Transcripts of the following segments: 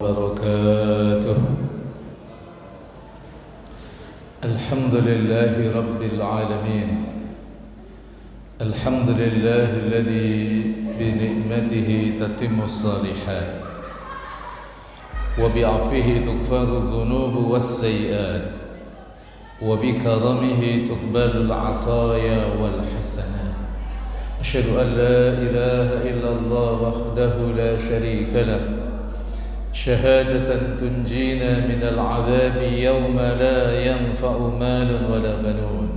وبركاته. الحمد لله رب العالمين، الحمد لله الذي بنعمته تتم الصالحات وبعفوه تغفر الذنوب والسيئات وبكرمه تقبل العطايا والحسنات. أشهد أن لا إله إلا الله وحده لا شريك له، شهادة تنجينا من العذاب يوم لا ينفع مال ولا بنون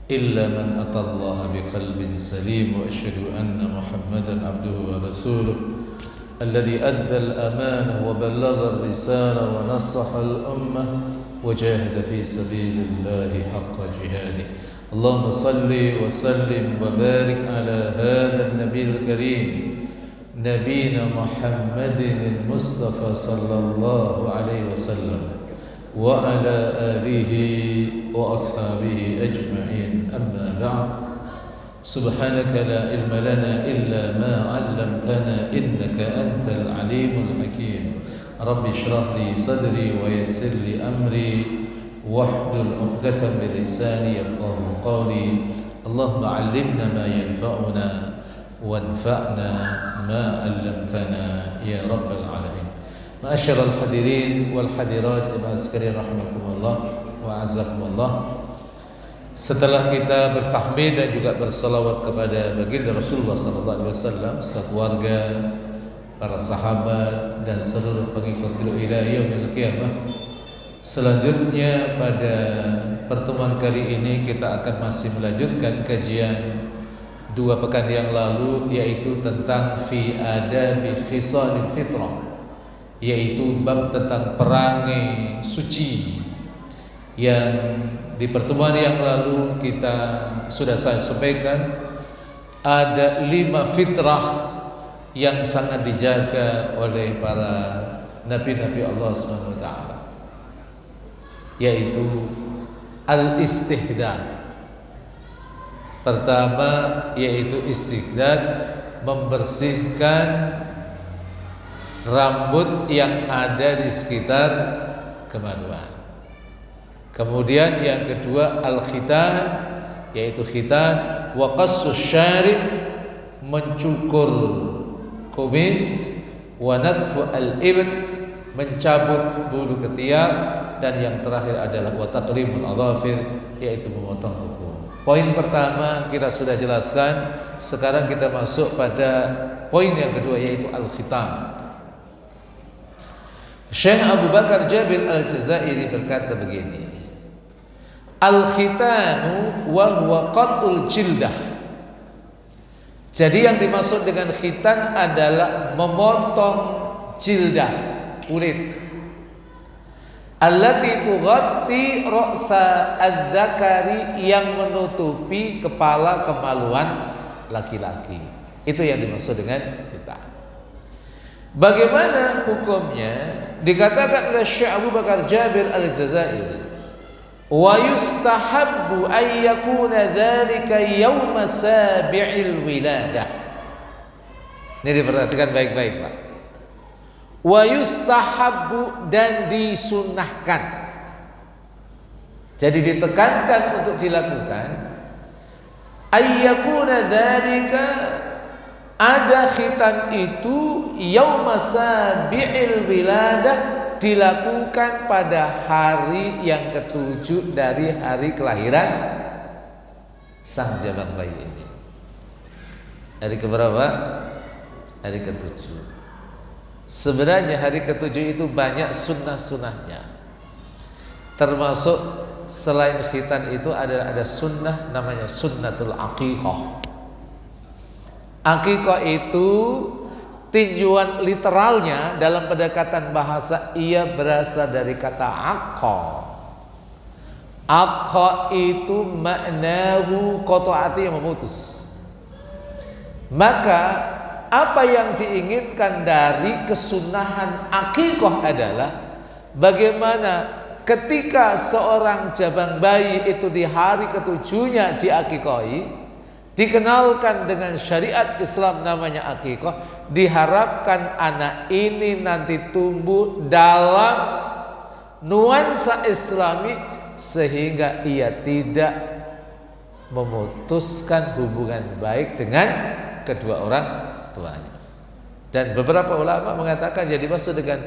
إلا من أتى الله بقلب سليم. وأشهد أن محمدا عبده ورسوله الذي أدى الأمانة وبلغ الرسالة ونصح الأمة وجاهد في سبيل الله حق جهاده. اللهم صل وسلم وبارك على هذا النبي الكريم نبينا محمد المصطفى صلى الله عليه وسلم وعلى آله وأصحابه أجمعين. أما بعد، سبحانك لا علم لنا إلا ما علمتنا إنك أنت العليم الحكيم. رب اشرح لي صدري ويسر لي أمري واحلل عقدة من لساني يفقهوا قولي. اللهم علمنا ما ينفعنا وانفعنا ما علمتنا يا رب العالمين. Ma'asyiral hadirin wal hadirat jemaah sekalian rahimakumullah wa azakumullah. Setelah kita bertahmid dan juga bersalawat kepada baginda Rasulullah sallallahu alaihi wasallam, sekeluarga, para sahabat dan seluruh pengikut beliau ila yaumil qiyamah. Selanjutnya pada pertemuan kali ini kita akan masih melanjutkan kajian 2 pekan yang lalu, yaitu tentang fi adabi khisalil fitrah, yaitu bab tentang perangai suci, yang di pertemuan yang lalu kita sudah saya sampaikan ada 5 fitrah yang sangat dijaga oleh para nabi-nabi Allah Subhanahu wa taala, yaitu al-istihdad. Pertama yaitu istihdad, membersihkan rambut yang ada di sekitar kemaluan. Kemudian yang kedua al-khitan, yaitu khitan, wa qassus syarib, mencukur kumis, wa nadfu al-ibn, mencabut bulu ketiak, dan yang terakhir adalah wa taqlimul adhafir, yaitu memotong kuku. Poin pertama kita sudah jelaskan, sekarang kita masuk pada poin yang kedua, yaitu al-khitan. Syekh Abu Bakar Jabir Al-Jazairi berkata begini: al-khitanu wa huwa qat'ul jildah. Jadi yang dimaksud dengan khitan adalah memotong jildah, kulit, allati tughatti ra'sa adz-dzakari, yang menutupi kepala kemaluan laki-laki. Itu yang dimaksud dengan khitan. Bagaimana hukumnya? Dikatakan oleh Syekh Abu Bakar Jabir Al-Jazairi, wa yustahabbu an yakuna dzalika yauma sabi'il wiladah. Ini diperhatikan baik-baik, Pak. Wa yustahabbu, dan disunahkan. Jadi ditekankan untuk dilakukan. Ayyakuna dzalika, ada khitan itu yauma sabi'il wiladah, dilakukan pada hari yang ke-7 dari hari kelahiran sang jabang bayi ini. Hari keberapa? Hari ke-7. Sebenarnya hari ke-7 itu banyak sunnah-sunnahnya. Termasuk selain khitan itu ada sunnah namanya sunnatul aqiqah. Aqiqah itu tinjauan literalnya dalam pendekatan bahasa, ia berasal dari kata aqqa. Aqqa itu maknahu qata', artinya memutus. Maka apa yang diinginkan dari kesunahan aqiqah adalah bagaimana ketika seorang jabang bayi itu di hari ke-7-nya diaqiqahi, dikenalkan dengan syariat Islam namanya akikah, diharapkan anak ini nanti tumbuh dalam nuansa Islami sehingga ia tidak memutuskan hubungan baik dengan kedua orang tuanya. Dan beberapa ulama mengatakan jadi maksud dengan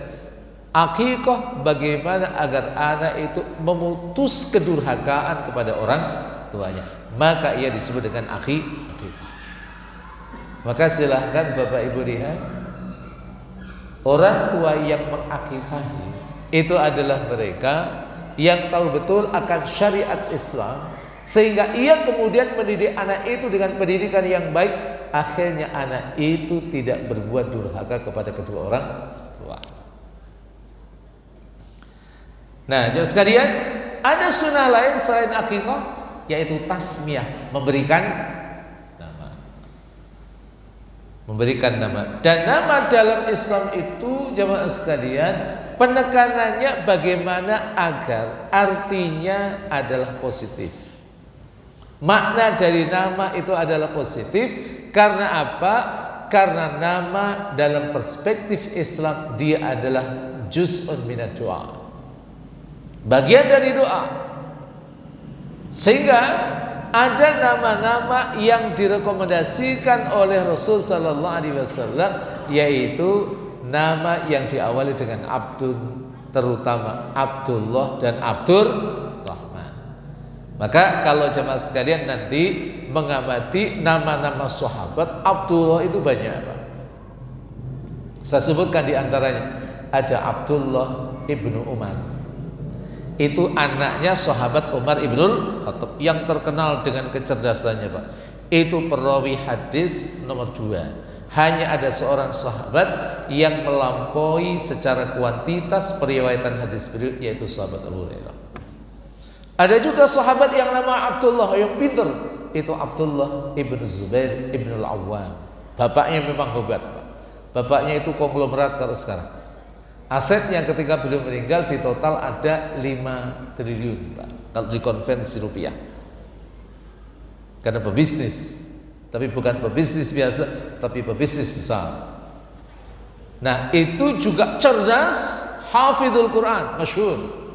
akikah bagaimana agar anak itu memutus kedurhakaan kepada orang tuanya, maka ia disebut dengan akikah. Maka silahkan Bapak Ibu lihat, orang tua yang mengakikahi itu adalah mereka yang tahu betul akan syariat Islam, sehingga ia kemudian mendidik anak itu dengan pendidikan yang baik. Akhirnya anak itu tidak berbuat durhaka kepada kedua orang tua. Nah, jemaah sekalian, ada sunnah lain selain akikah, yaitu tasmiyah, memberikan nama. Dan nama dalam Islam itu, jemaah sekalian, penekanannya bagaimana agar artinya adalah positif. Makna dari nama itu adalah positif. Karena apa? Karena nama dalam perspektif Islam dia adalah juz'un minad doa, bagian dari doa. Sehingga ada nama-nama yang direkomendasikan oleh Rasul sallallahu alaihi wasallam, yaitu nama yang diawali dengan Abdul, terutama Abdullah dan Abdurrahman. Maka kalau jemaah sekalian nanti mengamati nama-nama sahabat, Abdullah itu banyak apa? Saya sebutkan di antaranya ada Abdullah ibnu Umar. Itu anaknya sahabat Umar ibnul Khattab yang terkenal dengan kecerdasannya, Pak. Itu perawi hadis nomor 2. Hanya ada seorang sahabat yang melampaui secara kuantitas periwayatan hadis beliau, yaitu sahabat Abu Hurairah. Ada juga sahabat yang nama Abdullah yang pintar, itu Abdullah ibnu Zubair ibnu Al-Awwam. Bapaknya memang hebat, Pak. Bapaknya itu konglomerat kalau sekarang. Asetnya ketika beliau meninggal di total ada 5 triliun, Pak, kalau dikonversi rupiah. Karena pebisnis, tapi bukan pebisnis biasa, tapi pebisnis besar. Nah, itu juga cerdas, hafidhul Quran, masyhur.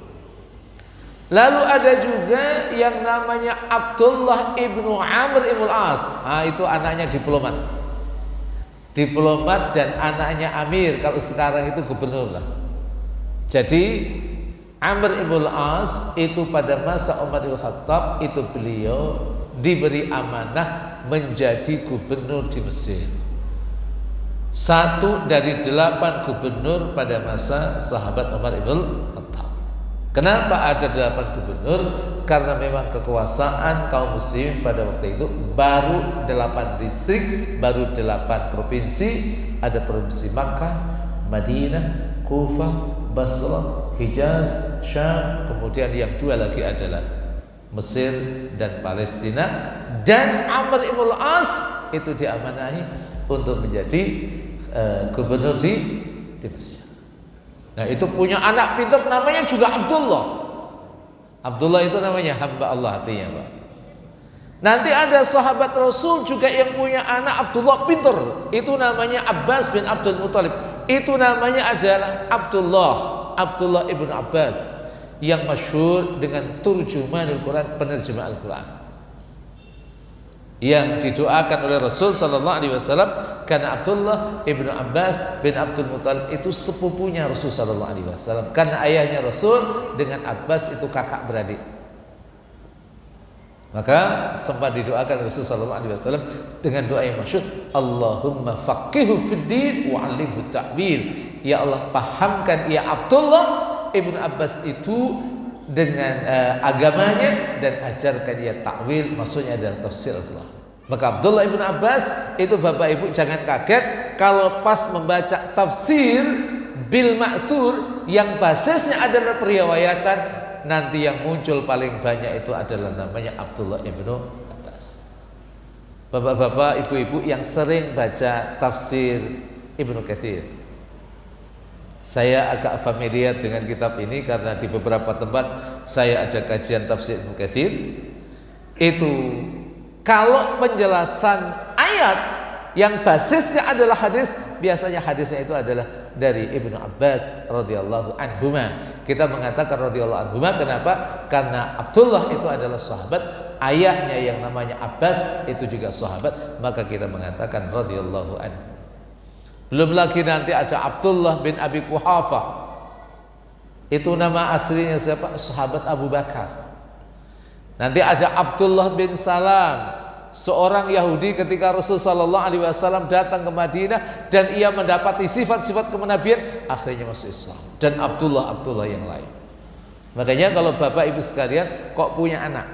Lalu ada juga yang namanya Abdullah ibnu Amr ibnu As. Nah, itu anaknya diplomat dan anaknya Amir, kalau sekarang itu gubernur lah. Jadi Amr ibn As itu pada masa Umar bin Khattab itu beliau diberi amanah menjadi gubernur di Mesir. 1 dari 8 gubernur pada masa sahabat Umar ibn Khattab. Kenapa ada 8 gubernur? Karena memang kekuasaan kaum muslimin pada waktu itu baru 8 distrik, baru 8 provinsi. Ada provinsi Makkah, Madinah, Kufah, Basrah, Hijaz, Syam. Kemudian yang 2 lagi adalah Mesir dan Palestina. Dan Amr ibn As itu diamanahi untuk menjadi gubernur di Mesir. Nah, itu punya anak pintar namanya juga Abdullah. Abdullah itu namanya hamba Allah artinya, Pak. Nanti ada sahabat Rasul juga yang punya anak Abdullah pintar. Itu namanya Abbas bin Abdul Muthalib. Itu namanya adalah Abdullah ibn Abbas, yang masyhur dengan turjumanul Quran, penerjemah Al-Quran, yang didoakan oleh Rasul sallallahu alaihi wasallam. Karena Abdullah ibnu Abbas bin Abdul Muthalib itu sepupunya Rasul sallallahu alaihi wasallam. Karena ayahnya Rasul dengan Abbas itu kakak beradik. Maka sempat didoakan Rasul sallallahu alaihi wasallam dengan doa yang masyhur, Allahumma faqihhu fid din wa 'allimhu ta'wil. Ya Allah, pahamkan ia Abdullah ibnu Abbas itu dengan agamanya dan ajarkan dia takwil, maksudnya adalah tafsir Allah. Maka Abdullah ibn Abbas itu, Bapak Ibu jangan kaget kalau pas membaca tafsir bil ma'thur yang basisnya adalah periwayatan, nanti yang muncul paling banyak itu adalah namanya Abdullah ibn Abbas. Bapak-bapak, ibu-ibu yang sering baca tafsir Ibnu Katsir, saya agak familiar dengan kitab ini karena di beberapa tempat saya ada kajian tafsir Ibnu Katsir. Itu Kalau penjelasan ayat yang basisnya adalah hadis, biasanya hadisnya itu adalah dari Ibnu Abbas radhiyallahu anhuma. Kita mengatakan radhiyallahu anhuma kenapa? Karena Abdullah itu adalah sahabat, ayahnya yang namanya Abbas itu juga sahabat, maka kita mengatakan radhiyallahu anhu. Belum lagi nanti ada Abdullah bin Abi Quhafa. Itu nama aslinya siapa? Sahabat Abu Bakar. Nanti ada Abdullah bin Salam, seorang Yahudi ketika Rasulullah SAW datang ke Madinah dan ia mendapati sifat-sifat kenabian, akhirnya masuk Islam. Dan Abdullah yang lain. Makanya kalau Bapak Ibu sekalian kok punya anak,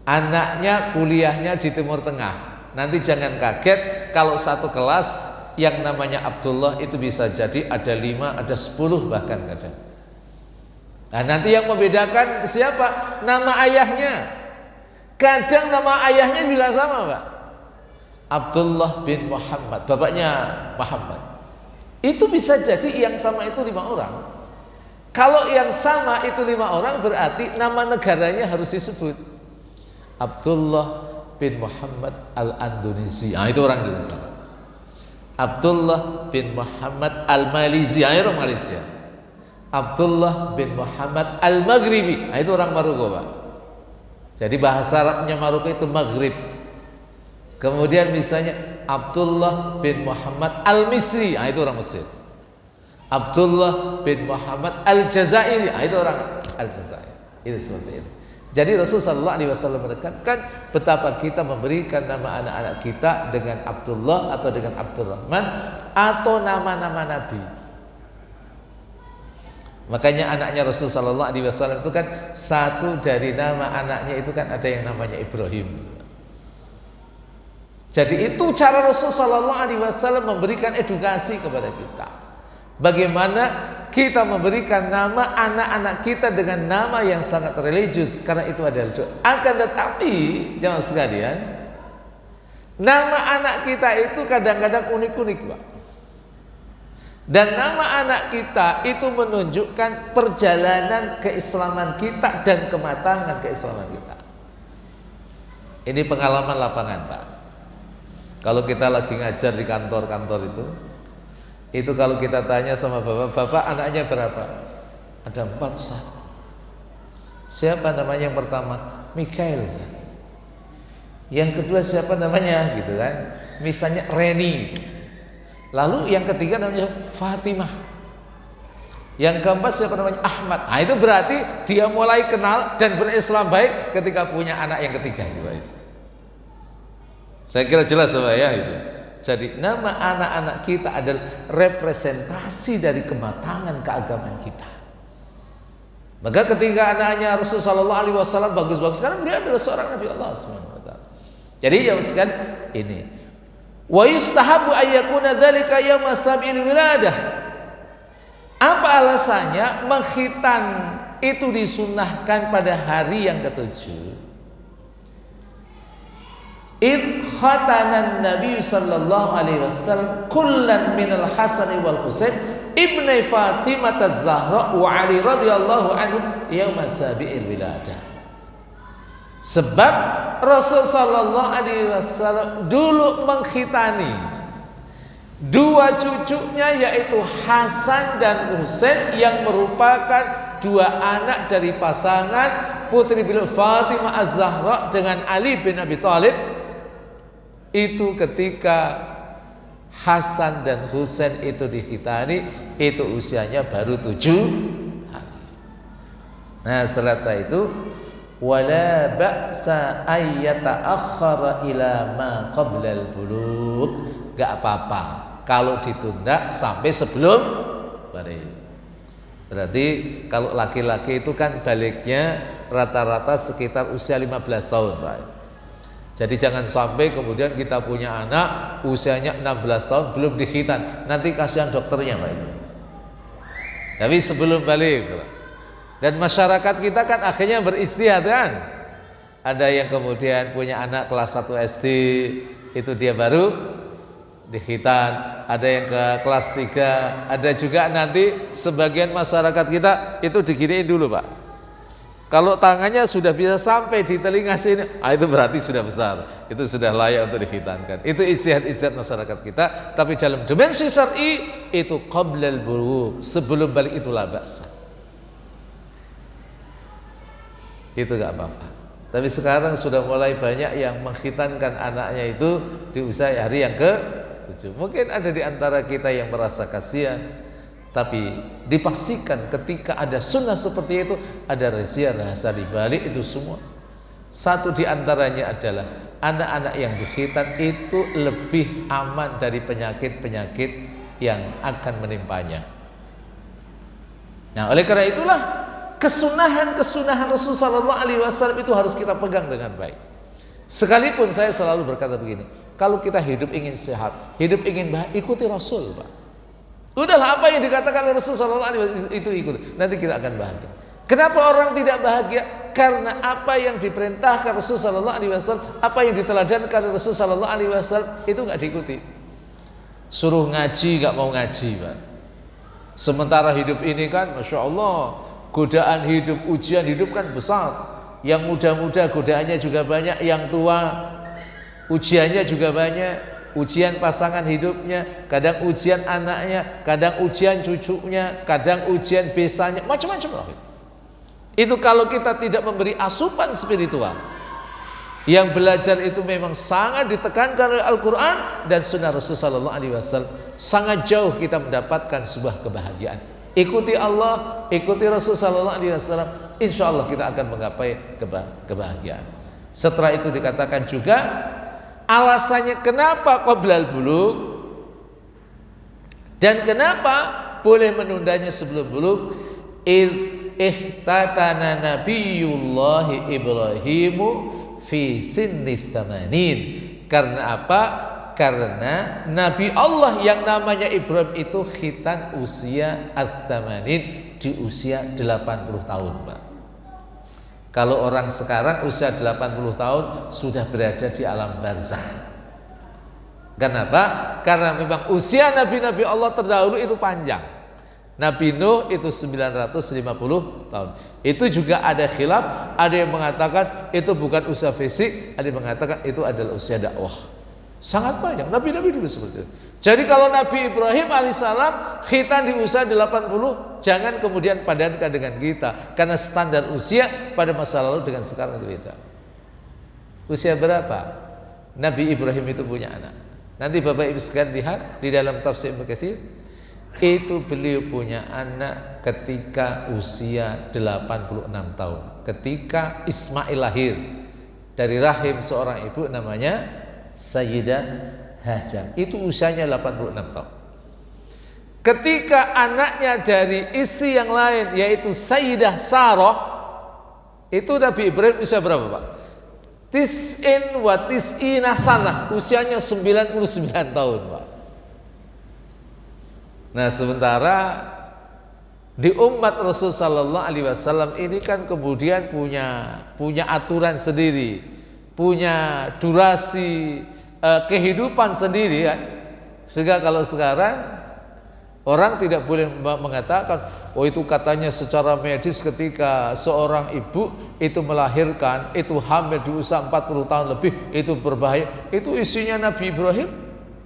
anaknya kuliahnya di Timur Tengah, nanti jangan kaget kalau satu kelas yang namanya Abdullah itu bisa jadi ada 5, ada 10 bahkan kadang. Nah, nanti yang membedakan siapa? Nama ayahnya. Kadang nama ayahnya juga sama, Pak. Abdullah bin Muhammad, bapaknya Muhammad. Itu bisa jadi yang sama itu 5 orang. Kalau yang sama itu 5 orang berarti nama negaranya harus disebut. Abdullah bin Muhammad Al-Indonesia. Nah, itu orang Indonesia. Abdullah bin Muhammad Al-Malaysia, orang Malaysia. Abdullah bin Muhammad Al-Maghribi, nah, itu orang Maroko, Pak. Jadi bahasa Arabnya Maroko itu Maghrib. Kemudian misalnya Abdullah bin Muhammad Al-Misri, nah, itu orang Mesir. Abdullah bin Muhammad Al-Jazairi, nah, itu orang Al-Jazair. Itu seperti itu. Jadi Rasulullah SAW menekankan betapa kita memberikan nama anak-anak kita dengan Abdullah atau dengan Abdurrahman atau nama-nama Nabi. Makanya anaknya Rasulullah SAW itu kan satu dari nama anaknya itu kan ada yang namanya Ibrahim. Jadi itu cara Rasulullah SAW memberikan edukasi kepada kita. Bagaimana kita memberikan nama anak-anak kita dengan nama yang sangat religius, karena itu adalah doa. Akan tetapi jemaah sekalian, nama anak kita itu kadang-kadang unik-unik, Pak. Dan nama anak kita itu menunjukkan perjalanan keislaman kita dan kematangan keislaman kita. Ini pengalaman lapangan, Pak. Kalau kita lagi ngajar di kantor-kantor itu kalau kita tanya sama bapak anaknya berapa? Ada 4, Ustaz. Siapa namanya yang pertama? Mikael. Yang kedua siapa namanya? Gitu kan? Misalnya Reni. Lalu yang ketiga namanya Fatimah. Yang keempat siapa namanya? Ahmad. Nah, itu berarti dia mulai kenal dan berislam baik ketika punya anak yang ketiga gitu. Saya kira jelas Pak ya itu. Jadi nama anak-anak kita adalah representasi dari kematangan keagamaan kita. Maka ketika anaknya Rasulullah SAW bagus-bagus, sekarang dia adalah seorang Nabi Allah SWT. Jadi yang sekali ini wa yustahabu ayyakuna dzalika yauma sab'il wiladah. Apa alasannya mengkhitan itu disunnahkan pada hari yang ke-7? Id khatanan Nabi sallallahu alaihi wasallam kullan minal Hasan wal Husain ibni Fatimah az-Zahra wa Ali radhiyallahu anhum yauma sabi'il wiladah. Sebab Rasul sallallahu alaihi wasallam dulu mengkhitani 2 cucunya yaitu Hasan dan Husain yang merupakan 2 anak dari pasangan putri beliau Fatimah az-Zahra dengan Ali bin Abi Thalib. Itu ketika Hasan dan Husain itu dikhitani, itu usianya baru 7 hari. Nah setelah itu wala ba'sa ayyata'akhkhara ila ma qabla al-bulugh, gak apa-apa kalau ditunda sampai sebelum balik. Berarti kalau laki-laki itu kan baliknya rata-rata sekitar usia 15 tahun, Pak. Jadi jangan sampai kemudian kita punya anak usianya 16 tahun belum dikhitan, nanti kasihan dokternya, Pak. Tapi sebelum balik. Dan masyarakat kita kan akhirnya beristihad kan. Ada yang kemudian punya anak kelas 1 SD itu dia baru dikhitan, ada yang ke kelas 3, ada juga nanti sebagian masyarakat kita itu diginiin dulu, Pak. Kalau tangannya sudah bisa sampai di telinga sini, itu berarti sudah besar. Itu sudah layak untuk dikhitankan. Itu istihad-istihad masyarakat kita. Tapi dalam dimensi syar'i itu qablal bulugh, sebelum balik itu la ba'sa. Itu gak apa-apa. Tapi sekarang sudah mulai banyak yang mengkhitankan anaknya itu di usia hari yang ke-7. Mungkin ada di antara kita yang merasa kasihan. Tapi dipastikan ketika ada sunnah seperti itu, ada rahasia di balik itu semua. Satu di antaranya adalah anak-anak yang dikhitan itu lebih aman dari penyakit-penyakit yang akan menimpanya. Nah, oleh karena itulah kesunahan Rasulullah SAW itu harus kita pegang dengan baik. Sekalipun saya selalu berkata begini, kalau kita hidup ingin sehat, hidup ingin bahagia, ikuti Rasul, Pak. Udahlah, apa yang dikatakan oleh Rasulullah SAW itu ikut, nanti kita akan bahagia. Kenapa orang tidak bahagia? Karena apa yang diperintahkan Rasulullah SAW, apa yang diteladankan oleh Rasulullah SAW itu nggak diikuti. Suruh ngaji nggak mau ngaji, Pak. Sementara hidup ini kan, masya Allah, godaan hidup, ujian hidup kan besar. Yang muda-muda godaannya juga banyak, yang tua ujiannya juga banyak. Ujian pasangan hidupnya, kadang ujian anaknya, kadang ujian cucunya, kadang ujian besanya, macam-macam lah. Itu kalau kita tidak memberi asupan spiritual. Yang belajar itu memang sangat ditekankan oleh Al-Quran dan Sunnah Rasulullah SAW. Sangat jauh kita mendapatkan sebuah kebahagiaan. Ikuti Allah, ikuti Rasulullah SAW. Insya Allah kita akan menggapai kebahagiaan. Setelah itu dikatakan juga, alasannya kenapa qoblal bulugh dan kenapa boleh menundanya sebelum bulugh. Ihtatana nabiyullah Ibrahimu fi sinni tsamanin. Karena apa? Karena Nabi Allah yang namanya Ibrahim itu khitan usia ats-tsamanin, di usia 80 tahun, Pak. Kalau orang sekarang usia 80 tahun sudah berada di alam barzah. Kenapa? Karena memang usia Nabi-Nabi Allah terdahulu itu panjang. Nabi Nuh itu 950 tahun. Itu juga ada khilaf, ada yang mengatakan itu bukan usia fisik, ada yang mengatakan itu adalah usia dakwah. Sangat panjang, Nabi-Nabi dulu seperti itu. Jadi kalau Nabi Ibrahim alaihissalam khitan di usia 80, jangan kemudian padankan dengan kita, karena standar usia pada masa lalu dengan sekarang itu beda. Usia berapa Nabi Ibrahim itu punya anak? Nanti Bapak Ibu sekalian lihat di dalam tafsir Ibnu Katsir, itu beliau punya anak ketika usia 86 tahun, ketika Ismail lahir dari rahim seorang ibu namanya Sayyidah Hajar. Itu usianya 86 tahun. Ketika anaknya dari istri yang lain yaitu Sayyidah Sarah, itu Nabi Ibrahim usia berapa, Pak? Tis'in wa tis'ina sanah, usianya 99 tahun, Pak. Nah, sementara di umat Rasul sallallahu alaihi wasallam ini kan kemudian punya aturan sendiri, punya durasi kehidupan sendiri kan. Sehingga kalau sekarang orang tidak boleh mengatakan, oh itu katanya secara medis ketika seorang ibu itu melahirkan, itu hamil di usia 40 tahun lebih, itu berbahaya. Itu isinya Nabi Ibrahim,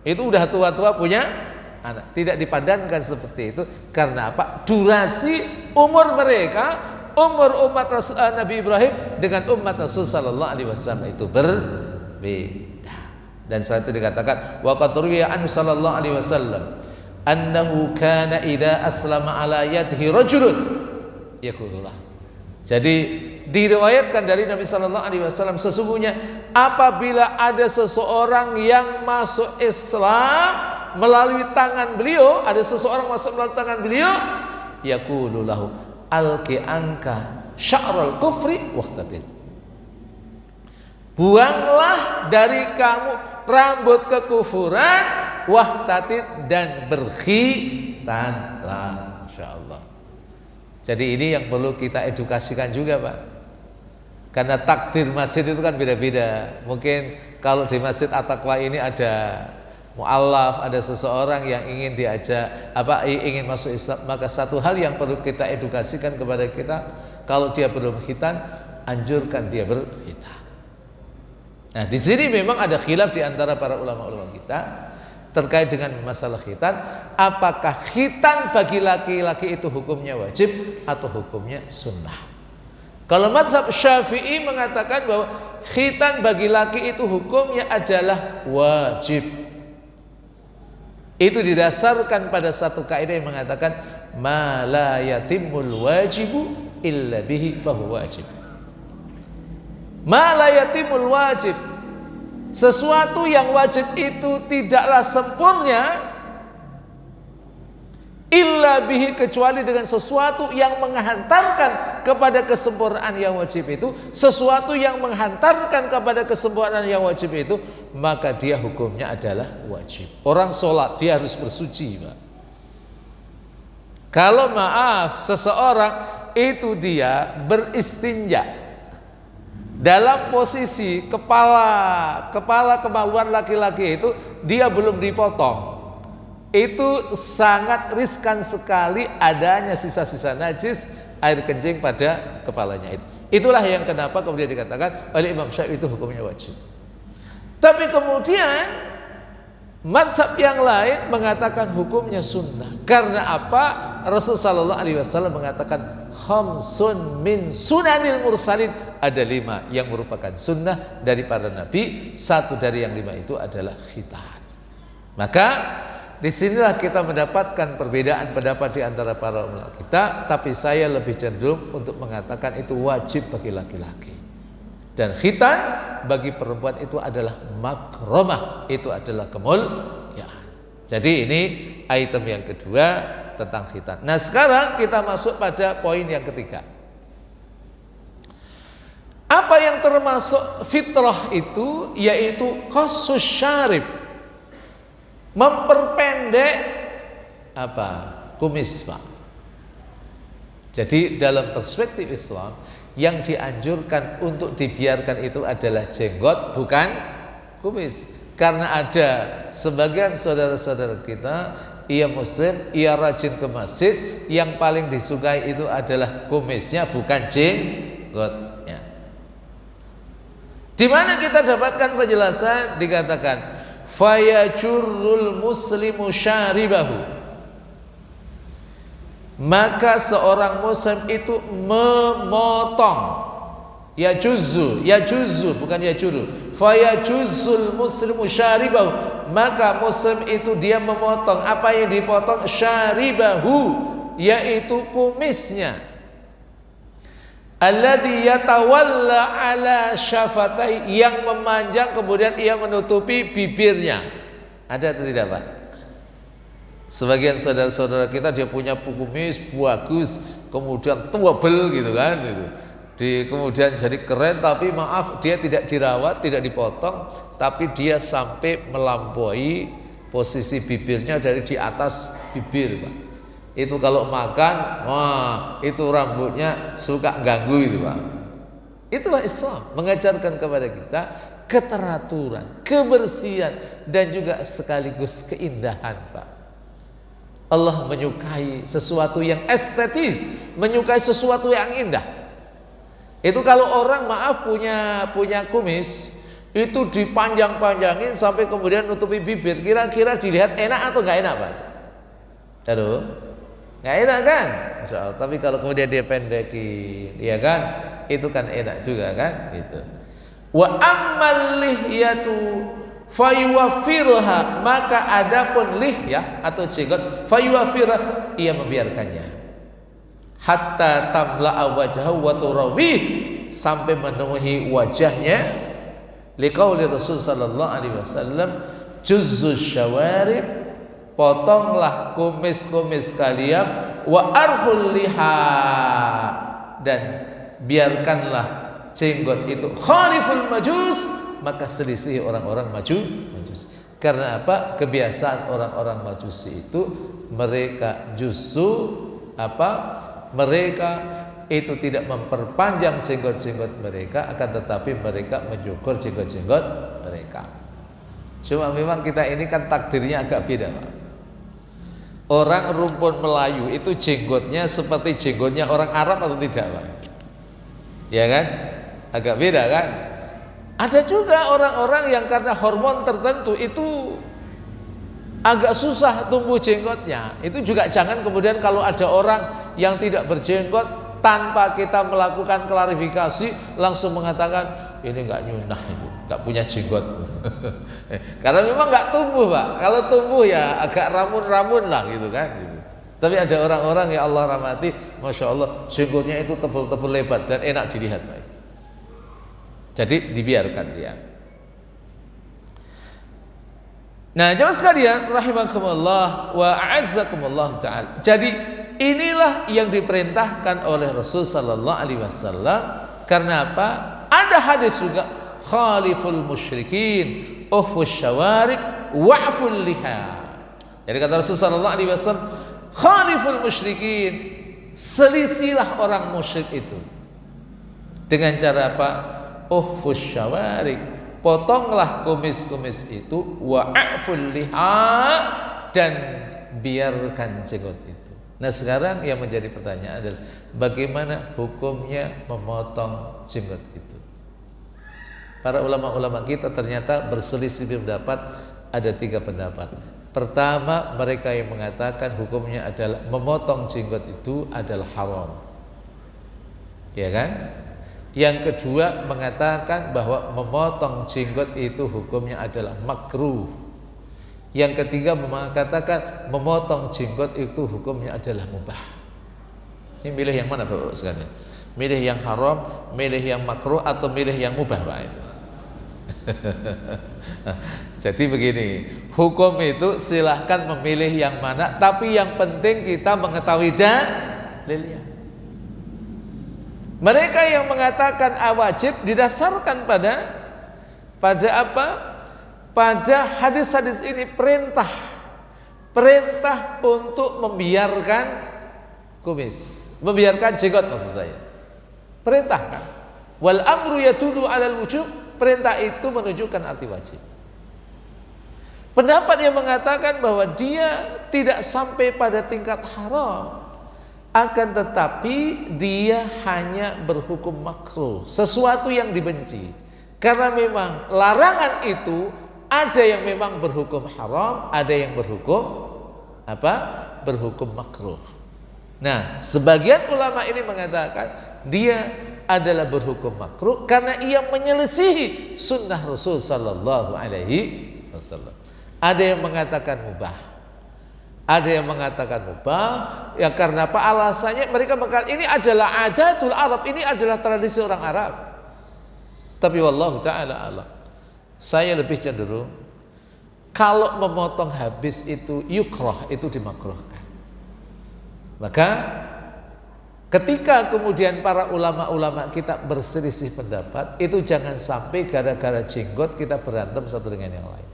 itu udah tua-tua punya anak. Tidak dipadankan seperti itu. Karena apa? Durasi umur mereka, umur umat Nabi Ibrahim dengan umat Rasul sallallahu alaihi wasallam itu berbeda. Dan saat itu dikatakan wa qad ruwiya anhu sallallahu alaihi wasallam annahu kana idza aslama ala yadihi rajulun yaqulullah. Jadi diriwayatkan dari Nabi sallallahu alaihi wasallam, sesungguhnya apabila ada seseorang yang masuk Islam melalui tangan beliau, ada seseorang masuk melalui tangan beliau, yaqululahu alqi anka sya'ral kufri waqtatin. Buanglah dari kamu rambut kekufuran, wahtatin, dan berkhitanlah, insyaallah. Jadi ini yang perlu kita edukasikan juga, Pak. Karena takdir masjid itu kan beda-beda. Mungkin kalau di Masjid At-Taqwa ini ada mu'allaf, ada seseorang yang ingin diajak ingin masuk Islam, maka satu hal yang perlu kita edukasikan kepada kita, kalau dia belum khitan, anjurkan dia berkhitan. Nah, di sini memang ada khilaf di antara para ulama-ulama kita terkait dengan masalah khitan. Apakah khitan bagi laki-laki itu hukumnya wajib atau hukumnya sunnah? Kalau mazhab Syafi'i mengatakan bahwa khitan bagi laki itu hukumnya adalah wajib. Itu didasarkan pada satu kaidah yang mengatakan ma la yatimul wajibu illa bihi fahuwa wajib. Ma la yatimul wajib, sesuatu yang wajib itu tidaklah sempurna illa bihi, kecuali dengan sesuatu yang menghantarkan kepada kesempurnaan yang wajib itu. Sesuatu yang menghantarkan kepada kesempurnaan yang wajib itu, maka dia hukumnya adalah wajib. Orang sholat dia harus bersuci, Pak. Kalau maaf seseorang itu dia beristinja dalam posisi kepala kemaluan laki-laki itu dia belum dipotong, itu sangat riskan sekali adanya sisa-sisa najis air kencing pada kepalanya itu. Itulah yang kenapa kemudian dikatakan oleh Imam Syafi'i itu hukumnya wajib. Tapi kemudian mazhab yang lain mengatakan hukumnya sunnah. Karena apa? Rasulullah SAW mengatakan khamsun min sunanil mursalin, ada 5 yang merupakan sunnah dari para nabi. Satu dari yang 5 itu adalah khitan. Maka disinilah kita mendapatkan perbedaan pendapat di antara para ulama kita, tapi saya lebih cenderung untuk mengatakan itu wajib bagi laki-laki. Dan khitan bagi perempuan itu adalah makromah, itu adalah kemuliaan. Jadi ini item yang kedua tentang khitan. Nah, sekarang kita masuk pada poin yang ketiga. Apa yang termasuk fitrah itu? Yaitu qasus syarib, memperpendek kumis, Pak. Jadi dalam perspektif Islam yang dianjurkan untuk dibiarkan itu adalah jenggot, bukan kumis. Karena ada sebagian saudara-saudara kita, ia muslim, ia rajin ke masjid, yang paling disukai itu adalah kumisnya, bukan jenggotnya. Di mana kita dapatkan penjelasan, dikatakan fayajurrul muslimu syaribahu, maka seorang muslim itu memotong, yajuzu bukan yajuru, fayajuzul muslimu syaribahu, maka muslim itu dia memotong. Apa yang dipotong? Syaribahu, yaitu kumisnya. Alladhi yatawalla ala syafatai, yang memanjang kemudian ia menutupi bibirnya. Ada atau tidak, Pak? Sebagian saudara-saudara kita dia punya kumis bagus, kemudian tebal gitu kan, gitu. Kemudian jadi keren, tapi maaf dia tidak dirawat, tidak dipotong, tapi dia sampai melampaui posisi bibirnya dari di atas bibir, Pak. Itu kalau makan, wah, itu rambutnya suka ganggu itu, Pak. Itulah Islam mengajarkan kepada kita keteraturan, kebersihan, dan juga sekaligus keindahan, Pak. Allah menyukai sesuatu yang estetis, menyukai sesuatu yang indah. Itu kalau orang maaf punya kumis, itu dipanjang-panjangin sampai kemudian nutupi bibir, kira-kira dilihat enak atau nggak enak, Pak? Aduh, nggak enak kan? Masya Allah. Tapi kalau kemudian dia pendekin, ya kan, itu kan enak juga kan, gitu. Wa ammal lihyatu fayuwafirha, maka adapun lihyah atau jenggot, fayuwafirha, ia membiarkannya hatta tamla'a wajhahu wa turawih, sampai memenuhi wajahnya. Liqauli Rasul sallallahu alaihi wasallam, juzuz syawarib, potonglah kumis-kumis kalian, wa arhul liha, dan biarkanlah jenggot itu, khaliful majus, maka selisih orang-orang majus. Karena apa? Kebiasaan orang-orang majusi itu mereka justru mereka itu tidak memperpanjang jenggot-jenggot mereka, akan tetapi mereka mencukur jenggot-jenggot mereka. Cuma memang kita ini kan takdirnya agak beda, Pak. Orang rumpun Melayu itu jenggotnya seperti jenggotnya orang Arab atau tidak, Pak? Ya kan? Agak beda kan? Ada juga orang-orang yang karena hormon tertentu itu agak susah tumbuh jenggotnya. Itu juga jangan kemudian kalau ada orang yang tidak berjenggot tanpa kita melakukan klarifikasi langsung mengatakan ini nggak nyunah, itu nggak punya jenggot. Karena memang nggak tumbuh, Pak. Kalau tumbuh ya agak ramun-ramun lah gitu kan gitu. Tapi ada orang-orang yang Allah rahmati, Masya Allah jenggotnya itu tebal-tebal lebat dan enak dilihat, Pak. Jadi dibiarkan dia. Nah, jemaah sekalian rahimakumullah wa a'azzakumullah ta'ala. Jadi inilah yang diperintahkan oleh Rasul sallallahu alaihi wasallam. Karena apa? Ada hadis juga, khaliful musyrikin uhfus syawarib wa'ful liha. Jadi kata Rasul sallallahu alaihi wasallam, khaliful musyrikin, selisilah orang musyrik itu. Dengan cara apa? Uhfus syawarib, potonglah kumis-kumis itu, wa'ful liha, dan biarkan jenggot itu. Nah, sekarang yang menjadi pertanyaan adalah bagaimana hukumnya memotong jenggot itu? Para ulama-ulama kita ternyata berselisih pendapat, ada 3 pendapat. Pertama, mereka yang mengatakan hukumnya adalah memotong jenggot itu adalah haram, ya kan? Yang kedua mengatakan bahwa memotong jenggot itu hukumnya adalah makruh. Yang ketiga mengatakan memotong jenggot itu hukumnya adalah mubah. Ini milih yang mana, Bapak sekalian? Milih yang haram, milih yang makruh, atau milih yang mubah, Pak? Itu. Jadi begini, hukum itu silahkan memilih yang mana, tapi yang penting kita mengetahui dalilnya. Mereka yang mengatakan wajib didasarkan pada apa? Pada hadis-hadis ini perintah untuk membiarkan kumis, membiarkan jenggot maksud saya. Perintahkan. Wal amru yadullu 'alal wujub, perintah itu menunjukkan arti wajib. Pendapat yang mengatakan bahwa dia tidak sampai pada tingkat haram, akan tetapi dia hanya berhukum makruh, sesuatu yang dibenci. Karena memang larangan itu ada yang memang berhukum haram, ada yang berhukum apa? Berhukum makruh. Nah, sebagian ulama ini mengatakan dia adalah berhukum makruh karena ia menyelisihi sunnah Rasul sallallahu alaihi wasallam. Ada yang mengatakan mubah, ada yang mengatakan mubah, ya karena apa? Alasannya mereka mengatakan ini adalah adatul Arab, ini adalah tradisi orang Arab. Tapi wallahu ta'ala alam, saya lebih cenderung kalau memotong habis itu yukrah, itu dimakruhkan. Maka ketika kemudian para ulama-ulama kita berselisih pendapat, itu jangan sampai gara-gara jenggot kita berantem satu dengan yang lain.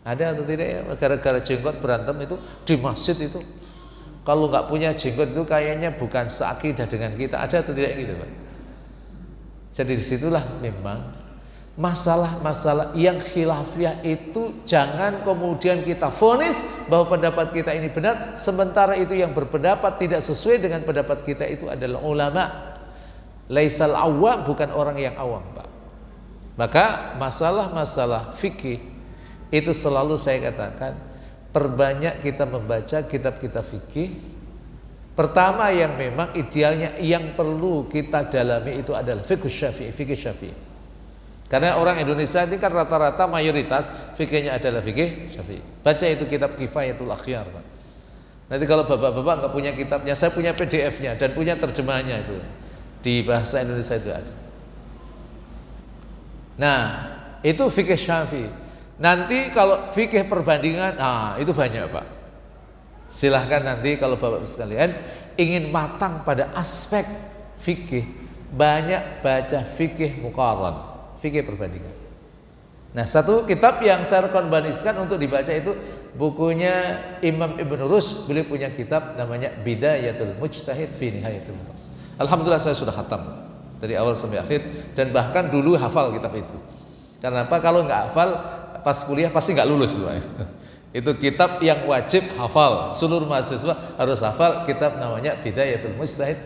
Ada atau tidak ya? Gara-gara jenggot berantem itu di masjid itu. Kalau nggak punya jenggot itu kayaknya bukan seakidah dengan kita. Ada atau tidak gitu, Pak? Jadi disitulah memang masalah-masalah yang khilafiyah itu jangan kemudian kita vonis bahwa pendapat kita ini benar, sementara itu yang berpendapat tidak sesuai dengan pendapat kita itu adalah ulama. Laisal awam, bukan orang yang awam, Pak. Maka masalah-masalah fikih itu selalu saya katakan, perbanyak kita membaca kitab-kitab fikih. Pertama yang memang idealnya yang perlu kita dalami itu adalah fikih Syafi'i. Karena orang Indonesia ini kan rata-rata mayoritas fikihnya adalah fikih Syafi'i. Baca itu kitab Kifayatul Akhyar, Pak. Nanti kalau bapak-bapak nggak punya kitabnya, saya punya PDF-nya dan punya terjemahnya itu. Di bahasa Indonesia itu ada. Nah, itu fikih Syafi'i. Nanti kalau fikih perbandingan, nah itu banyak, Pak. Silahkan nanti kalau bapak sekalian ingin matang pada aspek fikih, banyak baca fikih muqarran, fikih perbandingan. Nah, satu kitab yang saya rekomendasikan untuk dibaca itu bukunya Imam Ibn Rushd. Beliau punya kitab namanya Bidayatul Mujtahid fi Nihayatul Muqtasid. Alhamdulillah saya sudah khatam dari awal sampai akhir dan bahkan dulu hafal kitab itu. Karena apa? Kalau nggak hafal pas kuliah pasti nggak lulus tuh, Pak. Itu kitab yang wajib hafal, seluruh mahasiswa harus hafal kitab namanya Bidayatul Mujtahid.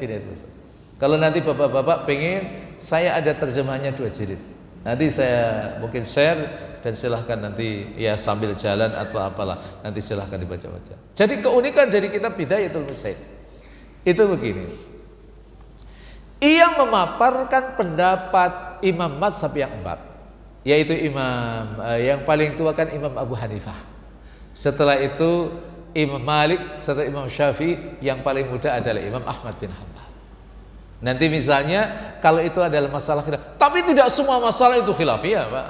Kalau nanti bapak-bapak pengen, saya ada terjemahannya 2 jilid. Nanti saya mungkin share dan silahkan nanti ya sambil jalan atau apalah, nanti silahkan dibaca-baca. Jadi keunikan dari kitab Bidayatul Mujtahid itu begini. Ia memaparkan pendapat imam mazhab yang 4, yaitu imam yang paling tua kan Imam Abu Hanifah. Setelah itu Imam Malik, setelah Imam Syafi'i, yang paling muda adalah Imam Ahmad bin Hanbal. Nanti misalnya kalau itu adalah masalah khilaf, tapi tidak semua masalah itu khilafiyah, Pak.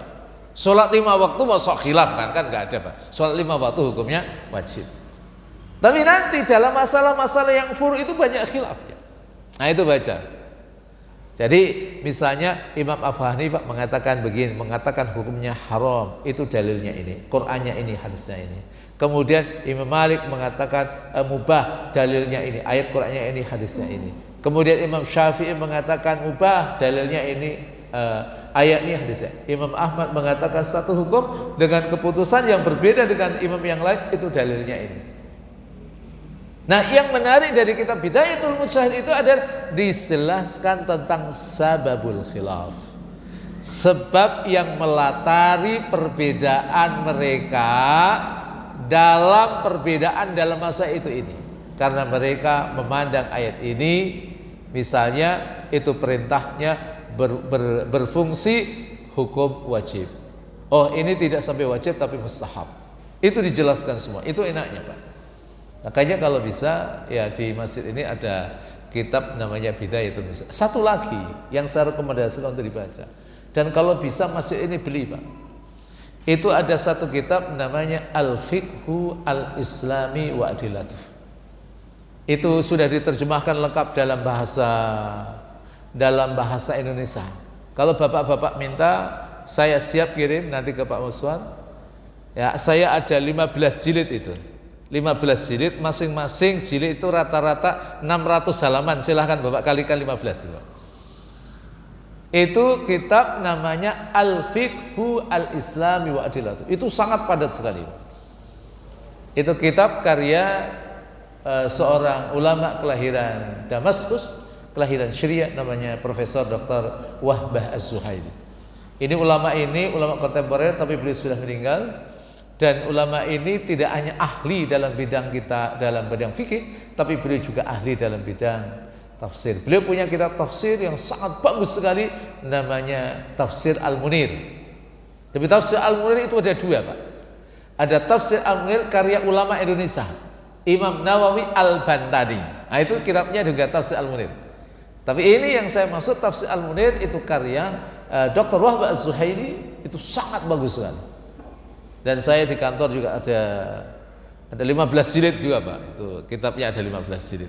Sholat 5 waktu masuk khilaf kan nggak ada, Pak. Sholat 5 waktu hukumnya wajib. Tapi nanti dalam masalah-masalah yang furu itu banyak khilafnya. Nah itu baca. Jadi misalnya Imam Abu Hanifah mengatakan begini, mengatakan hukumnya haram, itu dalilnya ini, Qur'annya ini, hadisnya ini. Kemudian Imam Malik mengatakan mubah, dalilnya ini, ayat Qur'annya ini, hadisnya ini. Kemudian Imam Syafi'i mengatakan mubah, dalilnya ini, ayatnya, hadisnya. Imam Ahmad mengatakan satu hukum dengan keputusan yang berbeda dengan imam yang lain, itu dalilnya ini. Nah, yang menarik dari kitab Bidayatul Mujtahid itu adalah dijelaskan tentang sababul khilaf, sebab yang melatari perbedaan mereka dalam perbedaan dalam masa itu ini. Karena mereka memandang ayat ini misalnya itu perintahnya berfungsi hukum wajib. Oh, ini tidak sampai wajib tapi mustahab. Itu dijelaskan semua. Itu enaknya, Pak. Makanya kalau bisa ya di masjid ini ada kitab namanya Bidayatul Mujtahid. Satu lagi yang saya rekomendasikan untuk dibaca. Dan kalau bisa masjid ini beli, Pak. Itu ada satu kitab namanya Al-Fiqhu Al-Islami wa Adilatuh. Itu sudah diterjemahkan lengkap dalam bahasa Indonesia. Kalau bapak-bapak minta, saya siap kirim nanti ke Pak Muswan. Ya, saya ada 15 jilid itu. 15 jilid, masing-masing jilid itu rata-rata 600 halaman. Silahkan Bapak kalikan 15 itu. Itu kitab namanya Al-Fiqhu Al-Islami wa Adilatuh. Itu sangat padat sekali. Itu kitab karya seorang ulama kelahiran Damaskus, kelahiran Syria, namanya Profesor Dr. Wahbah Az-Zuhaili. Ini ulama kontemporer, tapi beliau sudah meninggal. Dan ulama ini tidak hanya ahli dalam bidang fikih, tapi beliau juga ahli dalam bidang tafsir. Beliau punya kitab tafsir yang sangat bagus sekali, namanya Tafsir Al-Munir. Tapi Tafsir Al-Munir itu ada 2, Pak. Ada Tafsir Al-Munir karya ulama Indonesia, Imam Nawawi Al-Bantani. Nah, itu kitabnya juga Tafsir Al-Munir. Tapi ini yang saya maksud Tafsir Al-Munir itu karya Dr. Wahbah Az-Zuhaili, itu sangat bagus sekali. Dan saya di kantor juga ada 15 jilid juga, Pak. Itu kitabnya ada 15 jilid.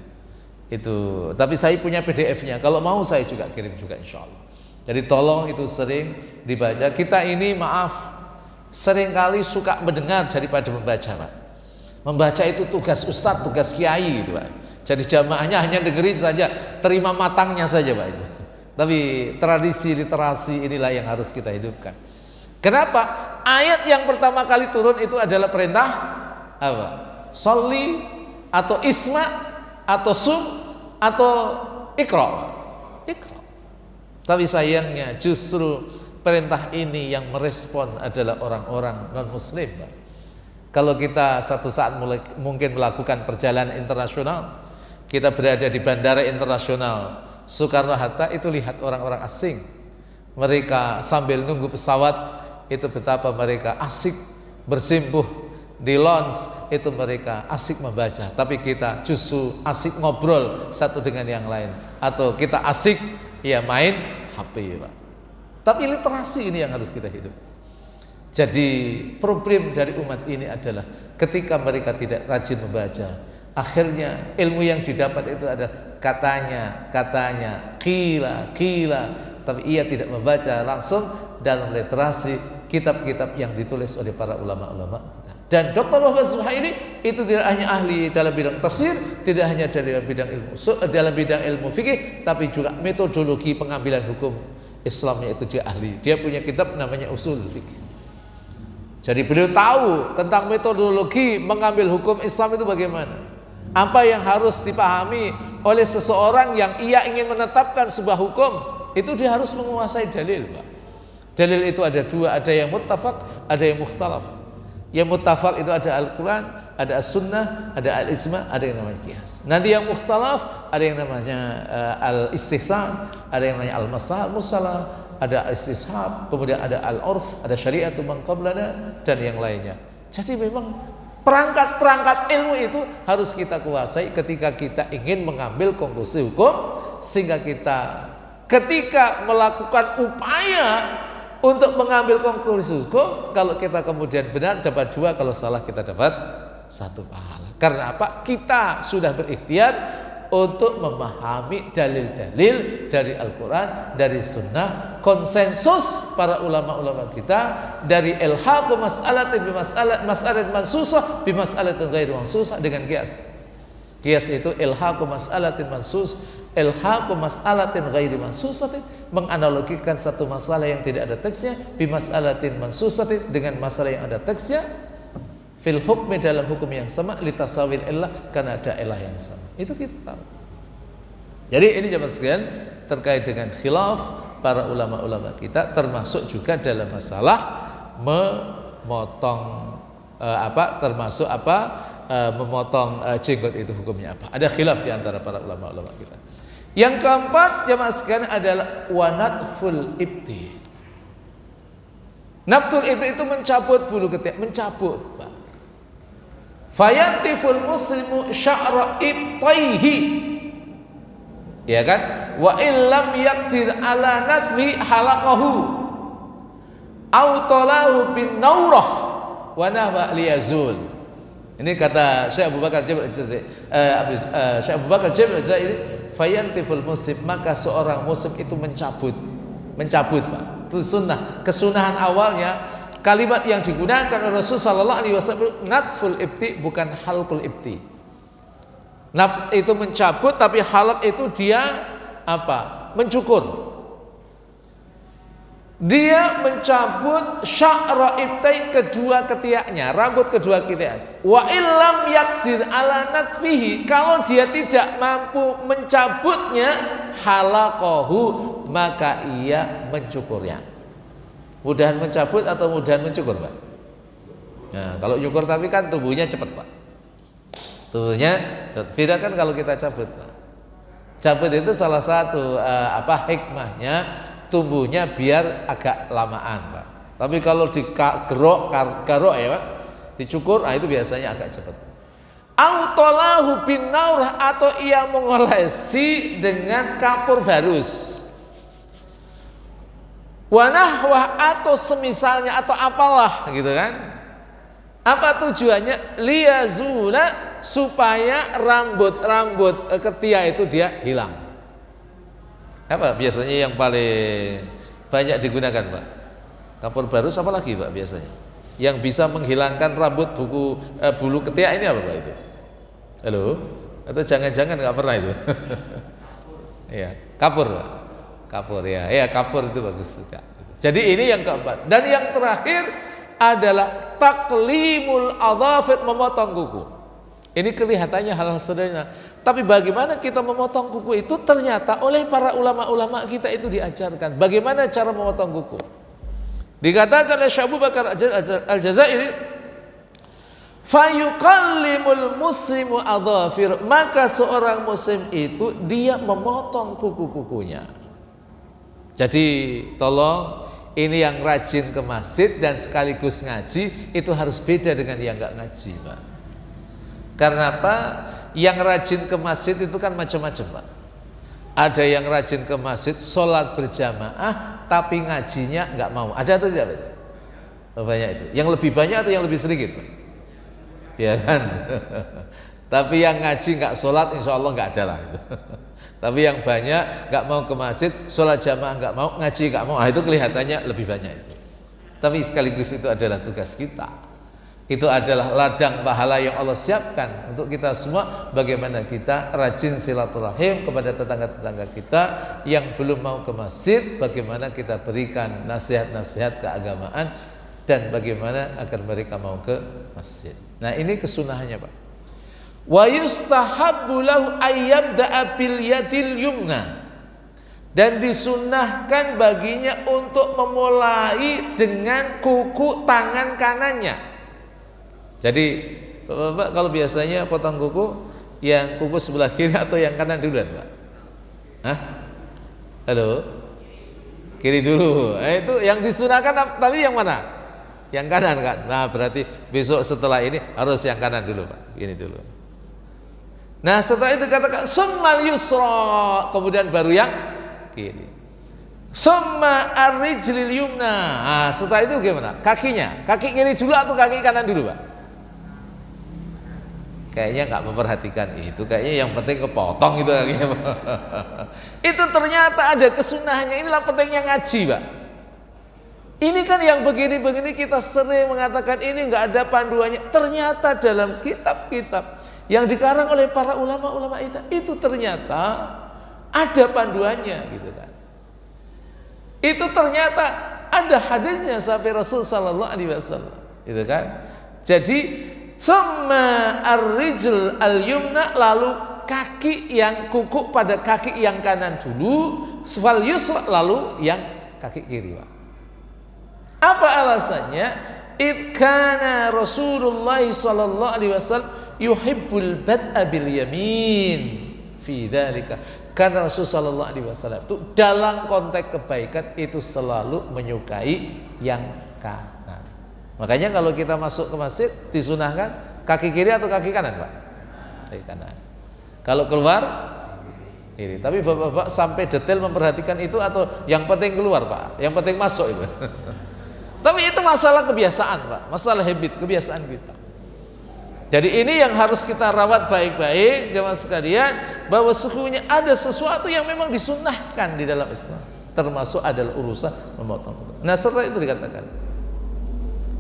Itu, tapi saya punya PDF-nya. Kalau mau saya juga kirim juga insya Allah. Jadi tolong itu sering dibaca. Kita ini maaf, seringkali suka mendengar daripada membaca, Pak. Membaca itu tugas ustadz, tugas kiai gitu, Pak. Jadi jamaahnya hanya dengerin saja, terima matangnya saja, Pak, itu. Tapi tradisi literasi inilah yang harus kita hidupkan. Kenapa? Ayat yang pertama kali turun itu adalah perintah apa? Sholli atau isma atau sum atau ikra. Ikra. Tapi sayangnya justru perintah ini yang merespon adalah orang-orang non-muslim. Kalau kita satu saat mungkin melakukan perjalanan internasional, kita berada di bandara internasional Soekarno-Hatta, itu lihat orang-orang asing. Mereka sambil nunggu pesawat, itu betapa mereka asik bersimpuh di lounge, itu mereka asik membaca. Tapi kita justru asik ngobrol satu dengan yang lain, atau kita asik ya main HP, Pak. Tapi literasi ini yang harus kita hidup. Jadi problem dari umat ini adalah ketika mereka tidak rajin membaca, akhirnya ilmu yang didapat itu ada katanya, kila, tapi ia tidak membaca langsung dalam literasi kitab-kitab yang ditulis oleh para ulama-ulama. Dan Dr. Wahbah Az-Zuhaili itu tidak hanya ahli dalam bidang tafsir, tidak hanya dalam bidang ilmu fikih, tapi juga metodologi pengambilan hukum Islamnya itu dia ahli. Dia punya kitab namanya Ushul Fiqh. Jadi beliau tahu tentang metodologi mengambil hukum Islam itu bagaimana. Apa yang harus dipahami oleh seseorang yang ia ingin menetapkan sebuah hukum, itu dia harus menguasai dalil, Pak. Dalil itu ada dua, ada yang muttafaq, ada yang mukhtalaf. Yang muttafaq itu ada Al-Quran, ada As-Sunnah, ada Al-Ijma', ada yang namanya qiyas. Nanti yang mukhtalaf ada yang namanya Al-Istihsan, ada yang namanya Al-Masalah Musalah, ada Istishab, kemudian ada Al-Urf, ada Syari'atu man qablana, dan yang lainnya. Jadi memang perangkat-perangkat ilmu itu harus kita kuasai ketika kita ingin mengambil konklusi hukum, sehingga kita ketika melakukan upaya untuk mengambil konklusi hukum, kalau kita kemudian benar dapat 2, kalau salah kita dapat 1 pahala. Karena apa? Kita sudah berikhtiar untuk memahami dalil-dalil dari Al-Quran, dari Sunnah, konsensus para ulama-ulama kita, dari ilhaqu mas'alatin mas'alatin mansusah bi mas'alatin ghairi mansusah dengan qiyas. Qiyas itu ilhaqu mas'alatin mansus, ilhaqu mas'alatin ghairi mansusatin, menganalogikan satu masalah yang tidak ada teksnya bi mas'alatin mansusatin dengan masalah yang ada teksnya, fil hukmi dalam hukum yang sama, litasawil illah karena ada ilah yang sama. Itu kita tahu. Jadi ini jemaah sekalian terkait dengan khilaf para ulama-ulama kita, termasuk juga dalam masalah memotong memotong jenggot itu hukumnya apa. Ada khilaf di antara para ulama-ulama kita. Yang keempat jemaah sekalian adalah wanatful ibti. Naftul ibti itu mencabut bulu ketiak, mencabut, Pak. Fayantiful muslimu sya'ra ibtaihi, ya kan? Wa illam yaqdir ala natfi halaqahu aw talahu bin naurah wa nahwa liyazul. Ini kata Syekh Abu Bakar Jabil Al-Jazairi, Syekh Abu Bakar Jabil Al-Jazairi, fayantiful muslim, maka seorang muslim itu mencabut, Pak. Itu sunnah, kesunahan awalnya. Kalimat yang digunakan oleh Rasulullah sallallahu alaihi wasallam natful ibti, bukan halqul ibti. Naf itu mencabut, tapi halq itu dia apa? Mencukur. Dia mencabut sya'ra ibtai, kedua ketiaknya, rambut kedua ketiak. Wa illam yaqdir ala natfihi, kalau dia tidak mampu mencabutnya, halaqahu, maka ia mencukurnya. Mudahan mencabut atau mudahan mencukur, Pak? Nah, kalau nyukur tapi kan tubuhnya cepat, Pak. Tubuhnya cepat. Beda kan kalau kita cabut, Pak. Cabut itu salah satu hikmahnya, tumbuhnya biar agak lamaan, Pak. Tapi kalau digarok ya, Pak, dicukur, nah itu biasanya agak cepat. Autolahu bin naurah, atau ia mengolesi dengan kapur barus. Wanahwah, atau semisalnya, atau apalah gitu kan. Apa tujuannya? Liyazula, supaya rambut ketiak itu dia hilang. Apa biasanya yang paling banyak digunakan, Pak? Kapur barus, apa lagi, Pak, biasanya? Yang bisa menghilangkan rambut bulu ketiak ini apa, Pak, itu? Halo? Atau jangan-jangan nggak pernah itu? Iya, kapur, Pak. Kapur, ya kapur itu bagus juga. Jadi ini yang keempat. Dan yang terakhir adalah taklimul adhafir, memotong kuku. Ini kelihatannya hal sederhana, tapi bagaimana kita memotong kuku itu ternyata oleh para ulama-ulama kita itu diajarkan bagaimana cara memotong kuku. Dikatakan oleh Syekh Abu Bakar Al-Jazairi, fayuqallimul muslimu adhafir, maka seorang muslim itu dia memotong kuku-kukunya. Jadi tolong, ini yang rajin ke masjid dan sekaligus ngaji itu harus beda dengan yang nggak ngaji, Pak. Karena apa? Yang rajin ke masjid itu kan macam-macam, Pak. Ada yang rajin ke masjid sholat berjamaah tapi ngajinya nggak mau. Ada atau tidak, Pak? Banyak itu. Yang lebih banyak atau yang lebih sedikit, Pak? Ya kan? Tapi yang ngaji nggak sholat, insya Allah nggak ada lah. Tapi yang banyak nggak mau ke masjid, sholat jamaah nggak mau, ngaji nggak mau, nah itu kelihatannya lebih banyak itu. Tapi sekaligus itu adalah tugas kita. Itu adalah ladang pahala yang Allah siapkan untuk kita semua. Bagaimana kita rajin silaturahim kepada tetangga-tetangga kita yang belum mau ke masjid, bagaimana kita berikan nasihat-nasihat keagamaan dan bagaimana agar mereka mau ke masjid. Nah, ini kesunahannya, Pak. Wa yustahabbu lahu ayyabda'a bil yadil yumna. Dan disunnahkan baginya untuk memulai dengan kuku tangan kanannya. Jadi, Bapak kalau biasanya potong kuku, yang kuku sebelah kiri atau yang kanan duluan, Pak? Hah? Halo? Kiri dulu. Itu yang disunahkan tadi yang mana? Yang kanan kan? Nah, berarti besok setelah ini harus yang kanan dulu, Pak. Ini dulu. Nah, setelah itu katakan summal yusra, kemudian baru yang kiri. Summa ar-rijlil yumna. Nah, setelah itu gimana? Kakinya, kaki kiri dulu atau kaki kanan dulu, Pak? Kayaknya nggak memperhatikan itu, kayaknya yang penting kepotong itu kakinya. Itu ternyata ada kesunahannya. Inilah pentingnya ngaji, Pak. Ini kan yang begini-begini kita sering mengatakan ini nggak ada panduannya. Ternyata dalam kitab-kitab yang dikarang oleh para ulama-ulama itu ternyata ada panduannya, gitu kan. Itu ternyata ada hadisnya sampai Rasul sallallahu alaihi wasallam, gitu kan. Jadi summa ar-rijl al-yumna, lalu kaki yang kuku pada kaki yang kanan dulu, fal yusra, lalu yang kaki kiri, Pak. Apa alasannya? Kana Rasulullah sallallahu alaihi wasallam yuhibbul bad'a bil yamin fi dzalika. Karena Rasul sallallahu alaihi wasallam itu dalam konteks kebaikan itu selalu menyukai yang kanan. Makanya kalau kita masuk ke masjid disunahkan kaki kiri atau kaki kanan, Pak? Kaki kanan. Kalau keluar kiri. Tapi Bapak-bapak sampai detail memperhatikan itu atau yang penting keluar, Pak? Yang penting masuk itu. Tapi itu masalah kebiasaan, Pak. Masalah habit, kebiasaan kita. Jadi ini yang harus kita rawat baik-baik, jemaah sekalian, bahwa sesungguhnya ada sesuatu yang memang disunnahkan di dalam Islam, termasuk adalah urusan memotong. Nah, setelah itu dikatakan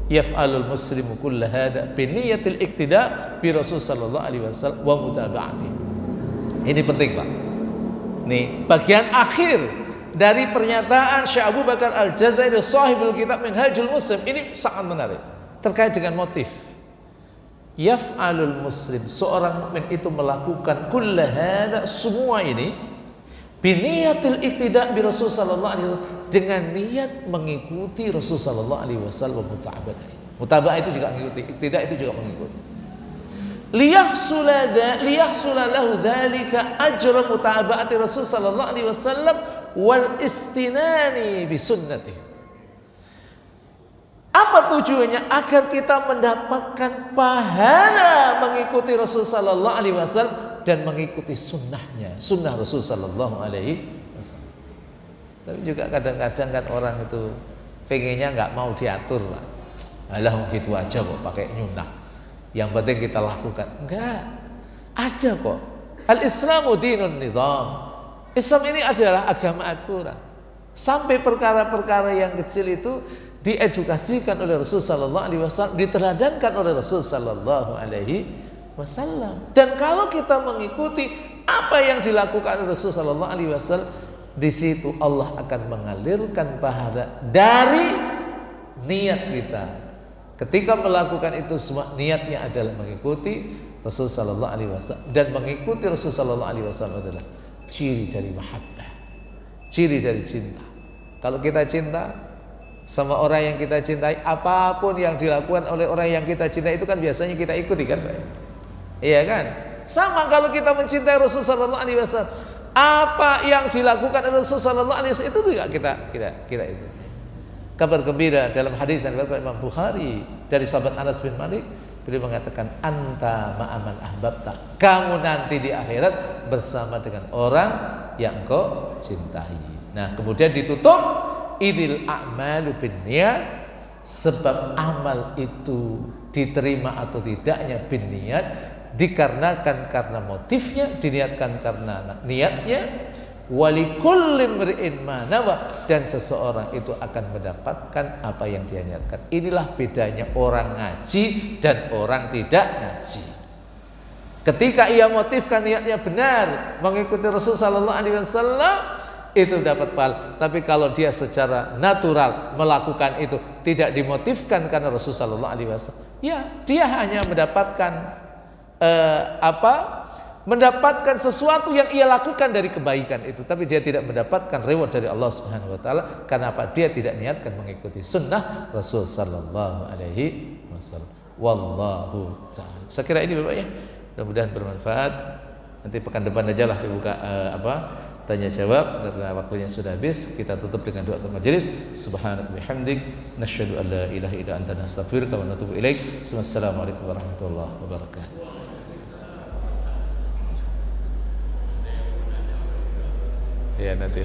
yaf'alul muslimu kulla hada bi niyatil iqtida bi Rasul sallallahu alaihi wasallam wa mutaba'ati. Ini penting, Pak. Nih, bagian akhir dari pernyataan Syekh Abu Bakar Al-Jazairi sahibul kitab Minhajul Muslim ini sangat menarik terkait dengan motif. Yaf'alul muslim, seorang mukmin itu melakukan kulla hada, semua ini biniyatil iqtida bi Rasul sallallahu alaihi wasallam, dengan niat mengikuti Rasul sallallahu alaihi wasallam. Mutaba'ah itu juga mengikuti, iqtida itu juga mengikuti. Liyahsula lahu dzalika ajra mutaba'ati Rasul sallallahu alaihi wasallam wal istinani bi sunnati. Apa tujuannya? Agar kita mendapatkan pahala mengikuti Rasul sallallahu alaihi wasallam dan mengikuti sunnahnya, sunnah Rasul sallallahu alaihi wasallam. Tapi juga kadang-kadang kan orang itu pengennya nggak mau diatur, Pak. Alah gitu aja kok pakai nyunah. Yang penting kita lakukan. Enggak. Ada kok. Al-Islamu dinun nizam. Islam ini adalah agama aturan. Sampai perkara-perkara yang kecil itu diedukasikan oleh Rasul sallallahu alaihi wasallam, diteladankan oleh Rasul sallallahu alaihi wasallam. Dan kalau kita mengikuti apa yang dilakukan oleh Rasul sallallahu alaihi wasallam, di situ Allah akan mengalirkan pahala dari niat kita. Ketika melakukan itu semua, niatnya adalah mengikuti Rasul sallallahu alaihi wasallam, dan mengikuti Rasul sallallahu alaihi wasallam adalah ciri dari mahabbah, ciri dari cinta. Kalau kita cinta sama orang yang kita cintai, apapun yang dilakukan oleh orang yang kita cintai itu kan biasanya kita ikuti, kan, Pak? Iya kan? Sama kalau kita mencintai Rasul sallallahu alaihi wasallam, apa yang dilakukan oleh Rasul sallallahu alaihi wasallam itu juga kita ikuti. Kabar gembira dalam hadis yang diriwayatkan Imam Bukhari dari sahabat Anas bin Malik, beliau mengatakan anta ma'aman ahbabta, kamu nanti di akhirat bersama dengan orang yang kau cintai. Nah, kemudian ditutup idil a'malu binniyat, sebab amal itu diterima atau tidaknya binniyat dikarenakan karena motifnya, diniatkan karena niatnya. Walikulli imri'in ma nawa, dan seseorang itu akan mendapatkan apa yang dia niatkan. Inilah bedanya orang ngaji dan orang tidak ngaji. Ketika ia motifkan niatnya benar mengikuti Rasul sallallahu alaihi wasallam, itu dapat pahala. Tapi kalau dia secara natural melakukan itu, tidak dimotifkan karena Rasulullah SAW, ya dia hanya mendapatkan mendapatkan sesuatu yang ia lakukan dari kebaikan itu, tapi dia tidak mendapatkan reward dari Allah Subhanahu wa taala. Karena apa? Dia tidak niatkan mengikuti sunnah Rasul sallallahu alaihi wasallam. Wallahu ta'ala. Saya kira ini Bapak ya, mudah-mudahan bermanfaat. Nanti pekan depan aja lah dibuka tanya jawab, karena waktunya sudah habis. Kita tutup dengan doa majelis. Subhanaka bihamdik nasyhadu an la ilaha illa anta nastaghfiruka wa natubu ilaik. Wassalamualaikum warahmatullahi wabarakatuh. Ya nanti.